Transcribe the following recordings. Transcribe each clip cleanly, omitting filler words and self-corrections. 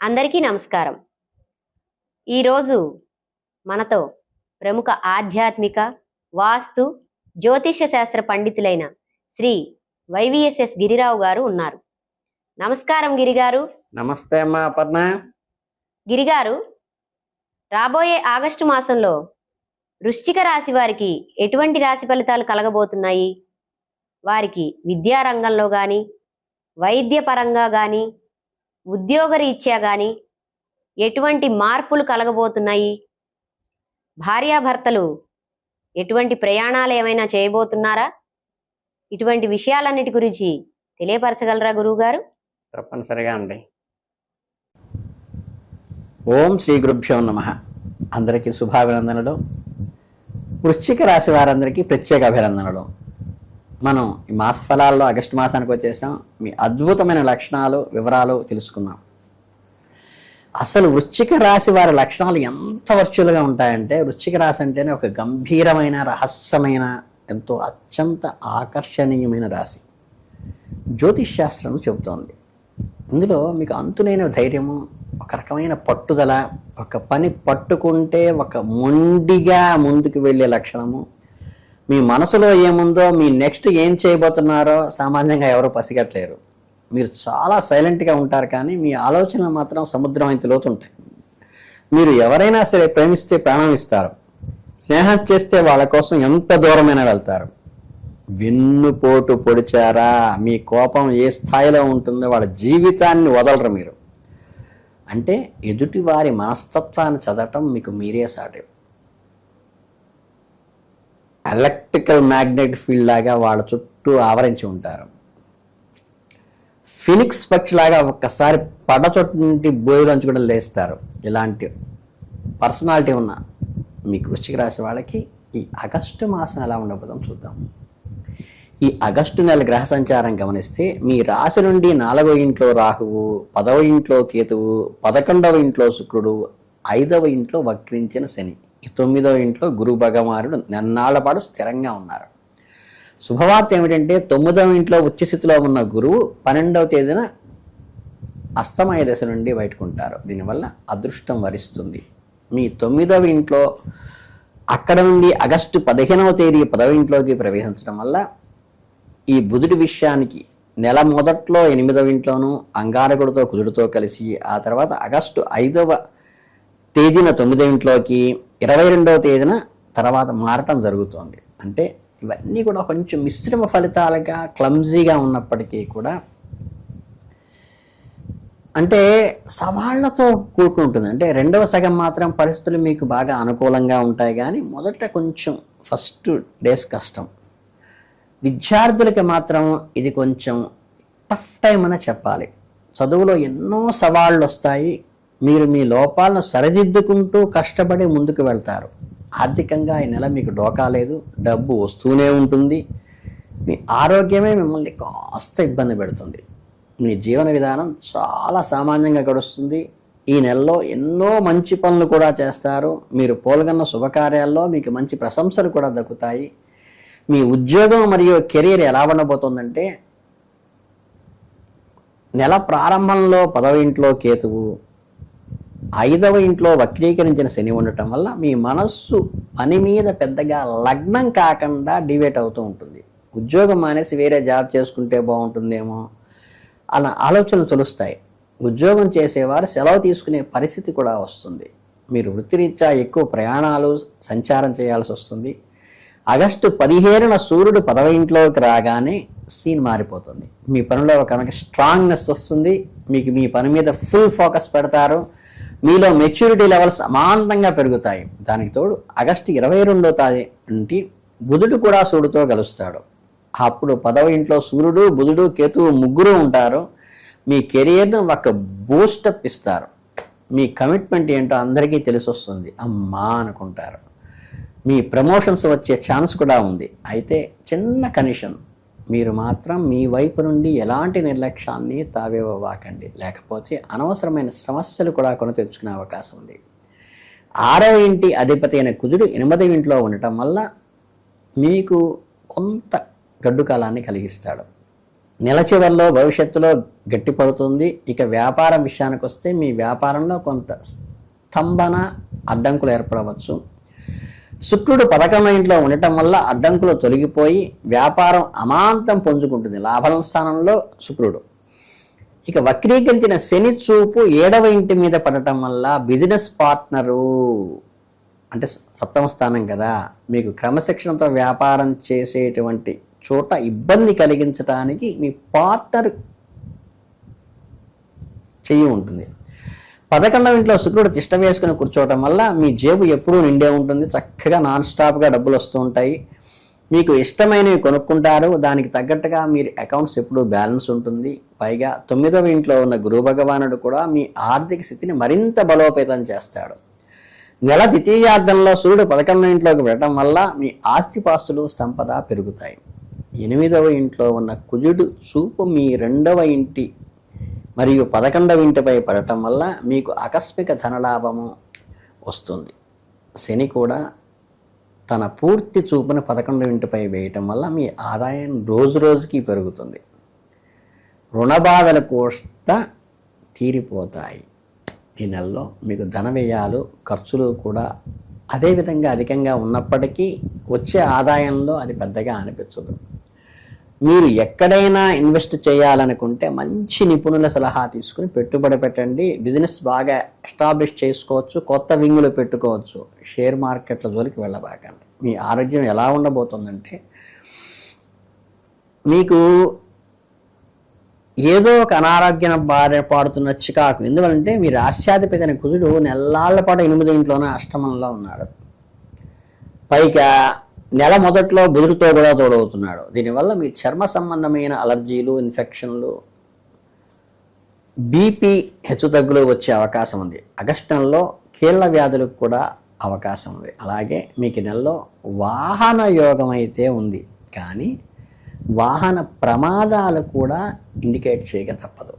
అందరికీ నమస్కారం. ఈరోజు మనతో ప్రముఖ ఆధ్యాత్మిక, వాస్తు, జ్యోతిష్య శాస్త్ర పండితులైన శ్రీ వైవిఎస్ఎస్ గిరిరావు గారు ఉన్నారు. నమస్కారం గిరిగారు. నమస్తే అమ్మా అపర్ణ. గిరిగారు, రాబోయే ఆగస్టు మాసంలో వృశ్చిక రాశి వారికి ఎటువంటి రాశి ఫలితాలు కలగబోతున్నాయి? వారికి విద్యా రంగంలో కానీ, వైద్య పరంగా కానీ, ఉద్యోగరీత్యా కానీ ఎటువంటి మార్పులు కలగబోతున్నాయి? భార్యాభర్తలు ఎటువంటి ప్రయాణాలు ఏమైనా చేయబోతున్నారా? ఇటువంటి విషయాలన్నిటి గురించి తెలియపరచగలరా గురువుగారు? తప్పనిసరిగా అండి. ఓం శ్రీ గురుభ్యో నమః. అందరికీ శుభాభినందనలు. వృశ్చిక రాశి వారందరికీ ప్రత్యేక అభినందనలు. మనం ఈ మాస ఫలాల్లో ఆగస్టు మాసానికి వచ్చేసాం. మీ అద్భుతమైన లక్షణాలు, వివరాలు తెలుసుకున్నాం. అసలు వృశ్చిక రాశి వారి లక్షణాలు ఎంత వర్చువల్గా ఉంటాయంటే, వృశ్చిక రాశి అంటేనే ఒక గంభీరమైన, రహస్యమైన, ఎంతో అత్యంత ఆకర్షణీయమైన రాశి జ్యోతిష్ శాస్త్రం చెబుతోంది. ఇందులో మీకు అంతులేని ధైర్యము, ఒక రకమైన పట్టుదల, ఒక పని పట్టుకుంటే ఒక మొండిగా ముందుకు వెళ్ళే లక్షణము, మీ మనసులో ఏముందో, మీ నెక్స్ట్ ఏం చేయబోతున్నారో సామాన్యంగా ఎవరు పసిగట్టలేరు. మీరు చాలా సైలెంట్గా ఉంటారు, కానీ మీ ఆలోచనలు మాత్రం సముద్రం అంత లోతుంటాయి. మీరు ఎవరైనా సరే ప్రేమిస్తే ప్రాణం ఇస్తారు, స్నేహం చేస్తే వాళ్ళ కోసం ఎంత దూరమైనా వెళ్తారు. వెన్నుపోటు పొడిచారా, మీ కోపం ఏ స్థాయిలో ఉంటుందో వాళ్ళ జీవితాన్ని వదలరు మీరు. అంటే ఎదుటి వారి మనస్తత్వాన్ని చదవటం మీకు మీరే సాటి. ఎలక్ట్రికల్ మ్యాగ్నెట్ ఫీల్డ్ లాగా వాళ్ళ చుట్టూ ఆవరించి ఉంటారు. ఫినిక్స్ పక్షిలాగా ఒక్కసారి పడ్డ చోటు నుండి బోయిలోంచి కూడా లేస్తారు. ఇలాంటి పర్సనాలిటీ ఉన్న మీకు వృశ్చిక రాశి వాళ్ళకి ఈ ఆగస్టు మాసం ఎలా ఉండబోతుందో చూద్దాం. ఈ ఆగస్టు నెల గ్రహ సంచారం గమనిస్తే, మీ రాశి నుండి 4వ ఇంట్లో రాహువు, 10వ ఇంట్లో కేతువు, 11వ ఇంట్లో శుక్రుడు, 5వ ఇంట్లో వక్రించిన శని, 9వ ఇంట్లో గురు భగవానుడు నెన్నాళ్ల పాటు స్థిరంగా ఉన్నారు. శుభవార్త ఏమిటంటే, 9వ ఇంట్లో ఉచ్చస్థితిలో ఉన్న గురువు 12వ తేదీన అస్తమయ దశ నుండి బయటకుంటారు. దీనివల్ల అదృష్టం వరిస్తుంది. మీ 9వ ఇంట్లో అక్కడ నుండి ఆగస్టు 15వ తేదీ 10వ ఇంట్లోకి ప్రవేశించడం వల్ల ఈ బుధుడి విషయానికి నెల మొదట్లో 8వ ఇంట్లోనూ అంగారకుడితో కుజుడితో కలిసి, ఆ తర్వాత ఆగస్టు 5వ తేదీన 9వ ఇంట్లోకి, 22వ తేదీన తర్వాత మారటం జరుగుతోంది. అంటే ఇవన్నీ కూడా కొంచెం మిశ్రమ ఫలితాలుగా, క్లమ్జీగా ఉన్నప్పటికీ కూడా, అంటే సవాళ్లతో కూడుకుంటుంది. అంటే రెండవ సగం మాత్రం పరిస్థితులు మీకు బాగా అనుకూలంగా ఉంటాయి, కానీ మొదట కొంచెం ఫస్ట్ డేస్ కష్టం. విద్యార్థులకి మాత్రం ఇది కొంచెం టఫ్ టైం అని చెప్పాలి. చదువులో ఎన్నో సవాళ్ళు వస్తాయి. మీరు మీ లోపాలను సరిదిద్దుకుంటూ కష్టపడి ముందుకు వెళ్తారు. ఆర్థికంగా ఈ నెల మీకు డోకా లేదు, డబ్బు వస్తూనే ఉంటుంది. మీ ఆరోగ్యమే మిమ్మల్ని కాస్త ఇబ్బంది పెడుతుంది. మీ జీవన విధానం చాలా సామాన్యంగా గడుస్తుంది. ఈ నెలలో ఎన్నో మంచి పనులు కూడా చేస్తారు. మీరు పాల్గొన్న శుభకార్యాల్లో మీకు మంచి ప్రశంసలు కూడా దక్కుతాయి. మీ ఉద్యోగం మరియు కెరీర్ ఎలా ఉండబోతుందంటే, నెల ప్రారంభంలో 10వ ఇంట్లో కేతువు, 5వ ఇంట్లో వక్రీకరించిన శని ఉండటం వల్ల మీ మనస్సు పని మీద పెద్దగా లగ్నం కాకుండా డివేట్ అవుతూ ఉంటుంది. ఉద్యోగం మానేసి వేరే జాబ్ చేసుకుంటే బాగుంటుందేమో అలా ఆలోచనలు తొలుస్తాయి. ఉద్యోగం చేసేవారు సెలవు తీసుకునే పరిస్థితి కూడా వస్తుంది. మీరు వృత్తిరీత్యా ఎక్కువ ప్రయాణాలు, సంచారం చేయాల్సి వస్తుంది. ఆగస్టు 15న సూర్యుడు 10వ ఇంట్లోకి రాగానే సీన్ మారిపోతుంది. మీ పనిలో ఒక స్ట్రాంగ్నెస్ వస్తుంది. మీకు మీ పని మీద ఫుల్ ఫోకస్ పెడతారు. మీలో మెచ్యూరిటీ లెవెల్స్ అమాంతంగా పెరుగుతాయి. దానికి తోడు ఆగస్టు 22వ తేదీ నుండి బుధుడు కూడా సూర్యుడితో కలుస్తాడు. అప్పుడు 10వ ఇంట్లో సూర్యుడు, బుధుడు, కేతువు ముగ్గురు ఉంటారు. మీ కెరియర్ను ఒక బూస్టప్ ఇస్తారు. మీ కమిట్మెంట్ ఏంటో అందరికీ తెలిసి వస్తుంది. అమ్మా అనుకుంటారు. మీ ప్రమోషన్స్ వచ్చే ఛాన్స్ కూడా ఉంది. అయితే చిన్న కండిషన్, మీరు మాత్రం మీ వైపు నుండి ఎలాంటి నిర్లక్ష్యాన్ని తావేవ్వకండి, లేకపోతే అనవసరమైన సమస్యలు కూడా కొని తెచ్చుకునే అవకాశం ఉంది. 6వ ఇంటి అధిపతి అయిన కుజుడు 8వ ఇంట్లో ఉండటం వల్ల మీకు కొంత గడ్డు కాలాన్ని కలిగిస్తాడు. నెల చివరిలో భవిష్యత్తులో గట్టిపడుతుంది. ఇక వ్యాపారం విషయానికి వస్తే మీ వ్యాపారంలో కొంత స్తంభన అడ్డంకులు ఏర్పడవచ్చు. శుక్రుడు 11వ ఇంట్లో ఉండటం వల్ల అడ్డంకులు తొలగిపోయి వ్యాపారం అమాంతం పుంజుకుంటుంది. లాభం స్థానంలో శుక్రుడు. ఇక వక్రీకరించిన శని చూపు 7వ ఇంటి మీద పడటం వల్ల బిజినెస్ పార్ట్నరు అంటే 7వ స్థానం కదా, మీకు క్రమశిక్షణతో వ్యాపారం చేసేటువంటి చోట ఇబ్బంది కలిగించడానికి మీ పార్ట్నర్ చెయ్యి ఉంటుంది. 11వ ఇంట్లో శుక్రుడు తిష్ట వేసుకుని కూర్చోవటం వల్ల మీ జేబు ఎప్పుడూ నిండే ఉంటుంది. చక్కగా నాన్ స్టాప్గా డబ్బులు వస్తూ ఉంటాయి. మీకు ఇష్టమైనవి కొనుక్కుంటారు. దానికి తగ్గట్టుగా మీరు అకౌంట్స్ ఎప్పుడూ బ్యాలెన్స్ ఉంటుంది. పైగా 9వ ఇంట్లో ఉన్న గురు భగవానుడు కూడా మీ ఆర్థిక స్థితిని మరింత బలోపేతం చేస్తాడు. నెల ద్వితీయార్థంలో సూర్యుడు 11వ ఇంట్లోకి వెళ్ళడం వల్ల మీ ఆస్తిపాస్తులు సంపద పెరుగుతాయి. 8వ ఇంట్లో ఉన్న కుజుడు చూపు మీ 2వ ఇంటి మరియు 11వ ఇంటిపై పడటం వల్ల మీకు ఆకస్మిక ధనలాభము వస్తుంది. శని కూడా తన పూర్తి చూపుని 11వ ఇంటిపై వేయటం వల్ల మీ ఆదాయం రోజు రోజుకి పెరుగుతుంది. రుణ బాధలు కూడా తీరిపోతాయి. ఈ నెలలో మీకు ధన వ్యయాలు ఖర్చులు కూడా అదేవిధంగా అధికంగా ఉన్నప్పటికీ వచ్చే ఆదాయంలో అది పెద్దగా అనిపించదు. మీరు ఎక్కడైనా ఇన్వెస్ట్ చేయాలనుకుంటే మంచి నిపుణుల సలహా తీసుకుని పెట్టుబడి పెట్టండి. బిజినెస్ బాగా ఎస్టాబ్లిష్ చేసుకోవచ్చు. కొత్త వింగులు పెట్టుకోవచ్చు. షేర్ మార్కెట్ల జోలికి వెళ్ళబాకండి. మీ ఆరోగ్యం ఎలా ఉండబోతుందంటే మీకు ఏదో ఒక అనారోగ్యం బారిన పాడుతున్న చికాకు. ఎందుకంటే మీ రాష్ట్రాధిపతి అయిన కుజుడు నెల్లాళ్ల పాటు 8వ ఇంట్లోనే అష్టమంలో ఉన్నాడు. పైగా నెల మొదట్లో బుధుడితో కూడా తోడవుతున్నాడు. దీనివల్ల మీ చర్మ సంబంధమైన అలర్జీలు, ఇన్ఫెక్షన్లు, బీపీ హెచ్చుతగ్గులు వచ్చే అవకాశం ఉంది. ఆగస్టు నెలలో కీళ్ళ వ్యాధులకు కూడా అవకాశం ఉంది. అలాగే మీకు నెలలో వాహన యోగం అయితే ఉంది, కానీ వాహన ప్రమాదాలు కూడా ఇండికేట్ చేయక తప్పదు.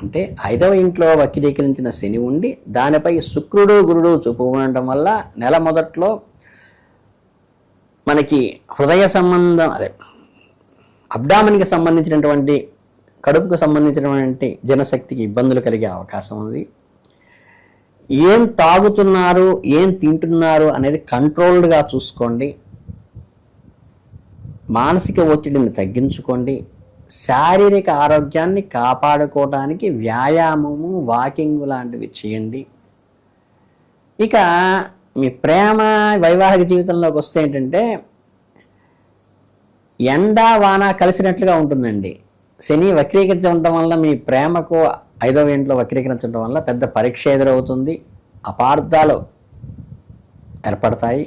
అంటే 5వ ఇంట్లో వక్రీకరించిన శని ఉండి దానిపై శుక్రుడు గురుడు చూపు ఉండటం వల్ల నెల మొదట్లో మనకి హృదయ సంబంధం అబ్డామిన్కి సంబంధించినటువంటి కడుపుకు సంబంధించినటువంటి జనశక్తికి ఇబ్బందులు కలిగే అవకాశం ఉంది. ఏం తాగుతున్నారు, ఏం తింటున్నారు అనేది కంట్రోల్డ్గా చూసుకోండి. మానసిక ఒత్తిడిని తగ్గించుకోండి. శారీరక ఆరోగ్యాన్ని కాపాడుకోవడానికి వ్యాయామము, వాకింగ్ లాంటివి చేయండి. ఇక మీ ప్రేమ వైవాహిక జీవితంలోకి వస్తే ఏంటంటే ఎండ వాన కలిసినట్లుగా ఉంటుందండి. శని వక్రీకరించడం వల్ల మీ ప్రేమకు 5వ ఇంట్లో వక్రీకరించడం వల్ల పెద్ద పరీక్ష ఎదురవుతుంది. అపార్థాలు ఏర్పడతాయి.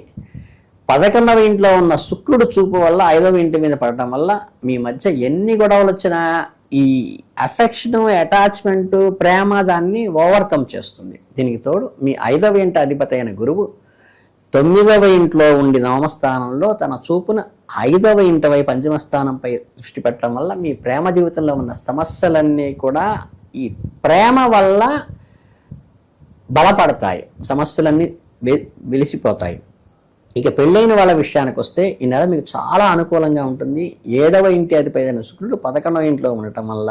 11వ ఇంట్లో ఉన్న శుక్రుడు చూపు వల్ల 5వ ఇంటి మీద పడటం వల్ల మీ మధ్య ఎన్ని గొడవలు వచ్చినా ఈ అఫెక్షన్, అటాచ్మెంట్, ప్రేమ దాన్ని ఓవర్కమ్ చేస్తుంది. దీనికి తోడు మీ 5వ ఇంటి అధిపతి అయిన గురువు 9వ ఇంట్లో ఉండి నవమస్థానంలో తన చూపును 5వ ఇంటిపై పంచమ స్థానంపై దృష్టి పెట్టడం వల్ల మీ ప్రేమ జీవితంలో ఉన్న సమస్యలన్నీ కూడా ఈ ప్రేమ వల్ల బలపడతాయి. సమస్యలన్నీ వెలిసిపోతాయి. ఇక పెళ్ళైన వాళ్ళ విషయానికి వస్తే ఈ నెల మీకు చాలా అనుకూలంగా ఉంటుంది. 7వ ఇంటి అధిపతి అయిన శుక్రుడు 11వ ఇంట్లో ఉండటం వల్ల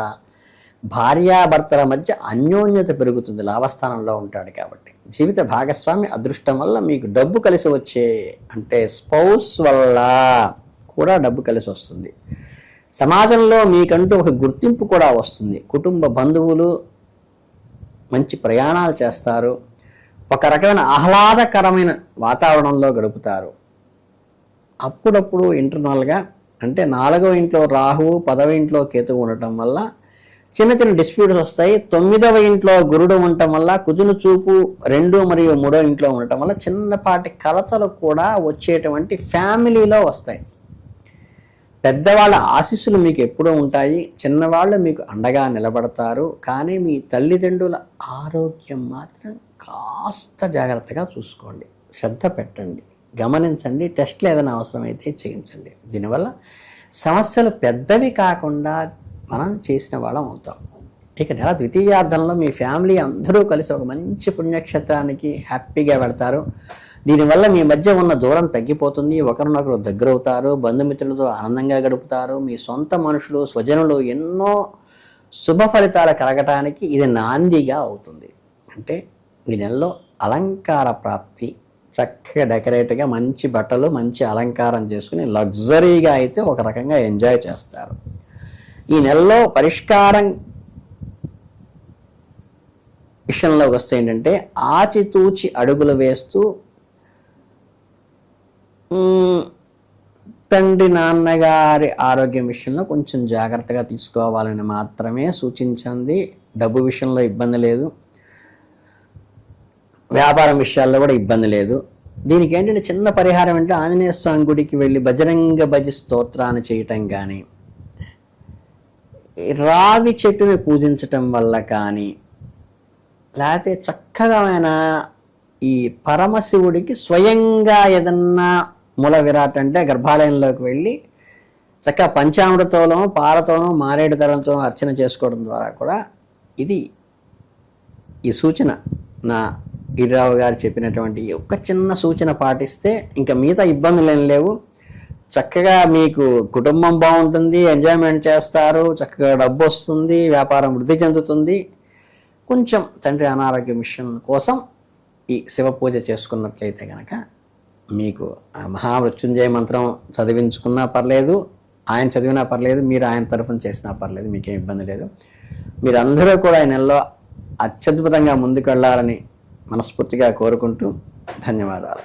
భార్యాభర్తల మధ్య అన్యోన్యత పెరుగుతుంది. లాభస్థానంలో ఉంటాడు కాబట్టి జీవిత భాగస్వామి అదృష్టం వల్ల మీకు డబ్బు కలిసి వచ్చే అంటే స్పౌస్ వల్ల కూడా డబ్బు కలిసి వస్తుంది. సమాజంలో మీకంటూ ఒక గుర్తింపు కూడా వస్తుంది. కుటుంబ బంధువులు మంచి ప్రయాణాలు చేస్తారు. ఒక రకమైన ఆహ్లాదకరమైన వాతావరణంలో గడుపుతారు. అప్పుడప్పుడు ఇంటర్నల్గా అంటే 4వ ఇంట్లో రాహువు, 10వ ఇంట్లో కేతువు ఉండటం వల్ల చిన్న చిన్న డిస్ప్యూట్స్ వస్తాయి. 9వ ఇంట్లో గురుడు ఉండటం వల్ల కుజును చూపు 2 మరియు 3వ ఇంట్లో ఉండటం వల్ల చిన్నపాటి కలతలు కూడా వచ్చేటువంటి ఫ్యామిలీలో వస్తాయి. పెద్దవాళ్ళ ఆశీస్సులు మీకు ఎప్పుడూ ఉంటాయి. చిన్నవాళ్ళు మీకు అండగా నిలబడతారు. కానీ మీ తల్లిదండ్రుల ఆరోగ్యం మాత్రం కాస్త జాగ్రత్తగా చూసుకోండి. శ్రద్ధ పెట్టండి, గమనించండి. టెస్ట్లు ఏదైనా అవసరమైతే చేయించండి. దీనివల్ల సమస్యలు పెద్దవి కాకుండా మనం చేసిన వాళ్ళం అవుతాం. ఇక నెల ద్వితీయార్థంలో మీ ఫ్యామిలీ అందరూ కలిసి ఒక మంచి పుణ్యక్షేత్రానికి హ్యాపీగా వెళ్తారు. దీనివల్ల మీ మధ్య ఉన్న దూరం తగ్గిపోతుంది, ఒకరినొకరు దగ్గరవుతారు, బంధుమిత్రులతో ఆనందంగా గడుపుతారు, మీ సొంత మనుషులు స్వజనులు ఎన్నో శుభ ఫలితాలు కలగటానికి ఇది నాందిగా అవుతుంది. అంటే ఈ నెలలో అలంకార ప్రాప్తి, చక్కగా డెకరేట్గా మంచి బట్టలు మంచి అలంకారం చేసుకుని లగ్జరీగా అయితే ఒక రకంగా ఎంజాయ్ చేస్తారు. ఈ నెలలో పరిష్కారం విషయంలోకి వస్తే ఏంటంటే ఆచితూచి అడుగులు వేస్తూ తండ్రి నాన్నగారి ఆరోగ్యం విషయంలో కొంచెం జాగ్రత్తగా తీసుకోవాలని మాత్రమే సూచించింది. డబ్బు విషయంలో ఇబ్బంది లేదు, వ్యాపారం విషయాల్లో కూడా ఇబ్బంది లేదు. దీనికి ఏంటంటే చిన్న పరిహారం అంటే ఆంజనేయ స్వామి గుడికి వెళ్ళి బజరంగ భజ స్తోత్రాన్ని చేయటం కానీ, రావి చెట్టుని పూజించటం వల్ల కానీ, లేకపోతే చక్కగా ఈ పరమశివుడికి స్వయంగా ఏదన్నా మూల విరాట్ అంటే గర్భాలయంలోకి వెళ్ళి చక్కగా పంచామృతంలో పాలతోనూ మారేడు దళంతోనూ అర్చన చేసుకోవడం ద్వారా కూడా ఇది ఈ సూచన నా గిరిరావు గారు చెప్పినటువంటి ఒక చిన్న సూచన పాటిస్తే ఇంకా మిగతా ఇబ్బందులు ఏం లేవు. చక్కగా మీకు కుటుంబం బాగుంటుంది, ఎంజాయ్మెంట్ చేస్తారు, చక్కగా డబ్బు వస్తుంది, వ్యాపారం వృద్ధి చెందుతుంది. కొంచెం తండ్రి అనారోగ్య విషయం కోసం ఈ శివ పూజ చేసుకున్నట్లయితే కనుక మీకు మహామృత్యుంజయ మంత్రం చదివించుకున్నా పర్లేదు, ఆయన చదివినా పర్లేదు, మీరు ఆయన తరఫున చేసినా పర్లేదు, మీకేం ఇబ్బంది లేదు. మీరందరూ కూడా ఈ నెలలో అత్యద్భుతంగా ముందుకు వెళ్ళాలని మనస్ఫూర్తిగా కోరుకుంటూ ధన్యవాదాలు.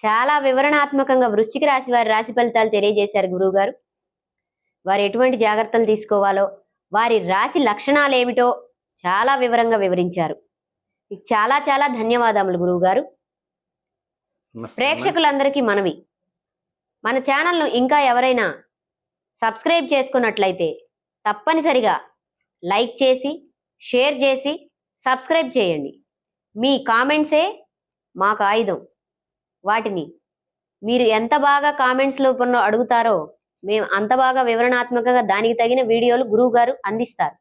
చాలా వివరణాత్మకంగా వృశ్చిక రాశి వారి రాశి ఫలితాలు తెలియజేశారు గురువు గారు. వారు ఎటువంటి జాగ్రత్తలు తీసుకోవాలో, వారి రాశి లక్షణాలు ఏమిటో చాలా వివరంగా వివరించారు. చాలా చాలా ధన్యవాదములు గురువు గారు. ప్రేక్షకులందరికీ మనవి, మన ఛానల్ను ఇంకా ఎవరైనా సబ్స్క్రైబ్ చేసుకున్నట్లయితే తప్పనిసరిగా లైక్ చేసి, షేర్ చేసి, సబ్స్క్రైబ్ చేయండి. మీ కామెంట్సే మాకు ఆయుధం. వాటిని మీరు ఎంత బాగా కామెంట్స్ రూపంలో అడుగుతారో మేము అంత బాగా వివరణాత్మకంగా దానికి తగిన వీడియోలు గురువు గారు అందిస్తారు.